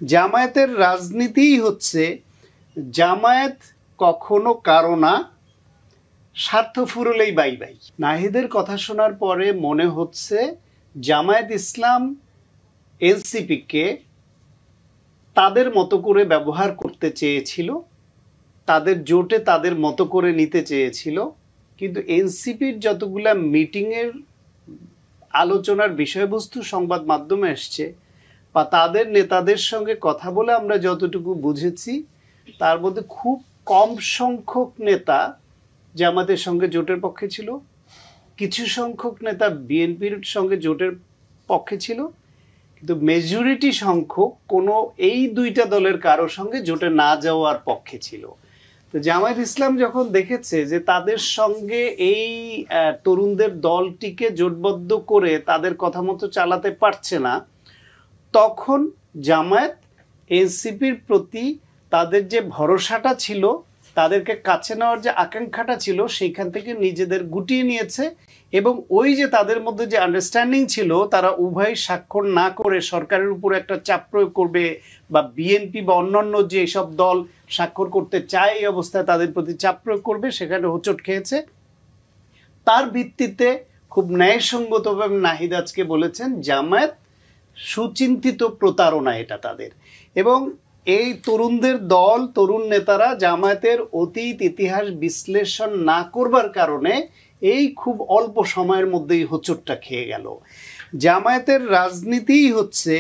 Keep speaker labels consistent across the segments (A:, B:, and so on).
A: জামায়াতের রাজনীতিই হচ্ছে জামায়াত কখনো কারো না, স্বার্থ ফুরলেই বাই বাই। নাহিদের কথা শোনার পরে মনে হচ্ছে জামায়াত ইসলাম এনসিপিকে তাদের মতো করে ব্যবহার করতে চেয়েছিল, তাদের জোটে তাদের মতো করে নিতে চেয়েছিল। কিন্তু এনসিপির যতগুলা মিটিংয়ের আলোচনার বিষয়বস্তু সংবাদ মাধ্যমে এসছে বা তাদের নেতাদের সঙ্গে কথা বলে আমরা যতটুকু বুঝেছি, তার মধ্যে খুব কম সংখ্যক নেতা জামাতের সঙ্গে জোটের পক্ষে ছিল, কিছু সংখ্যক নেতা বিএনপির সঙ্গে জোটের পক্ষে ছিল, কিন্তু মেজরিটি সংখ্যক কোনো এই দুইটা দলের কারোর সঙ্গে জোটে না যাওয়ার পক্ষে ছিল। তো জামায়াত ইসলাম যখন দেখেছে যে তাদের সঙ্গে এই তরুণদের দলটিকে জোটবদ্ধ করে তাদের কথা মতো চালাতে পারছে না, তখন জামায়াত এনসিপির প্রতি তাদের যে ভরসাটা ছিল, তাদেরকে কাছে নেওয়ার যে আকাঙ্ক্ষাটা ছিল, সেইখান থেকে নিজেদের গুটিয়ে নিয়েছে। এবং ওই যে তাদের মধ্যে যে আন্ডারস্ট্যান্ডিং ছিল, তারা উভয় স্বাক্ষর না করে সরকারের উপর একটা চাপ প্রয়োগ করবে বা বিএনপি বা অন্যান্য যে সব দল স্বাক্ষর করতে চায় এই অবস্থায় তাদের প্রতি চাপ প্রয়োগ করবে, সেখানে হোঁচট খেয়েছে। তার ভিত্তিতে খুব ন্যায়সঙ্গতভাবে নাহিদ আজকে বলেছেন জামায়াত সুচিন্তিত প্রতারণা এটা তাদের। এবং এই তরুণদের দল, তরুণ নেতারা জামায়াতের অতীত ইতিহাস বিশ্লেষণ না করবার কারণে এই খুব অল্প সময়ের মধ্যেই হোঁচটটা খেয়ে গেল। জামায়াতের রাজনীতিই হচ্ছে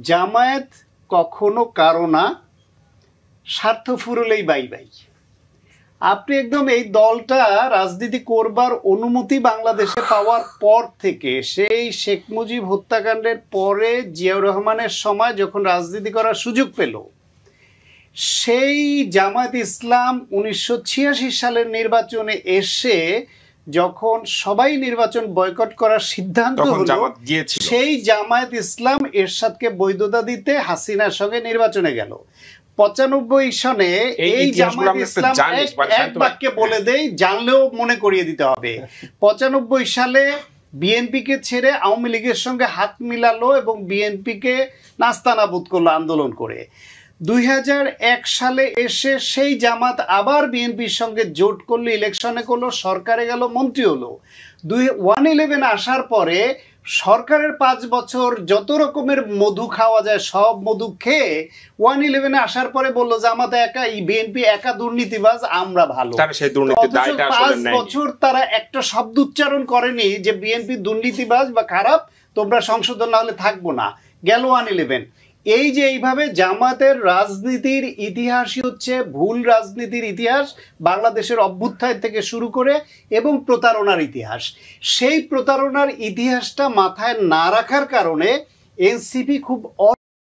A: জামায়াত কখনো কারো না, স্বার্থ ফুরলেই বাই বাই। আপনি একদম এই দলটা রাজনীতি করবার অনুমতি বাংলাদেশে পাওয়ার পর থেকে, সেই শেখ মুজিব হত্যাকাণ্ডের পরে জিয়াউর রহমানের সময় যখন রাজনীতি করার সুযোগ পেল, সেই জামায়াত ইসলাম 1986 সালের নির্বাচনে এসে যখন সবাই নির্বাচন বয়কট করার সিদ্ধান্ত হলো, সেই জামায়াত ইসলাম এরশাদকে বৈধতা দিতে হাসিনার সঙ্গে নির্বাচনে গেল। 95 সনে এই জামায়াত ইসলাম এক বাক্যে বলে দেয়, জানলেও মনে করিয়ে দিতে হবে। 95 সালে বিএনপিকে ছেড়ে আওয়ামী লীগের সঙ্গে হাত মিলালো এবং বিএনপিকে নাস্তানাবুদ করলো আন্দোলন করে। 2001 সালে এসে সেই জামাত আবার বিএনপির সঙ্গে জোট করলো, ইলেকশনে করলো, সরকারে গেল, মন্ত্রী হলো। 111 আসার পরে সরকারের 5 বছর যত রকমের মধু খাওয়া যায় সব মধু খেয়ে 111 আসার পরে বললো জামাত একা, বিএনপি একা দুর্নীতিবাজ, আমরা ভালো। 5 বছর তারা একটা শব্দ উচ্চারণ করেনি যে বিএনপি দুর্নীতিবাজ বা খারাপ, তোমরা সংশোধন না হলে থাকবো না। গেল 111। এই যে এইভাবে জামাতের রাজনীতির ইতিহাসই হচ্ছে ভুল রাজনীতির ইতিহাস, বাংলাদেশের অভ্যুত্থান থেকে শুরু করে, এবং প্রতারণার ইতিহাস। সেই প্রতারণার ইতিহাসটা মাথায় না রাখার কারণে এনসিপি খুব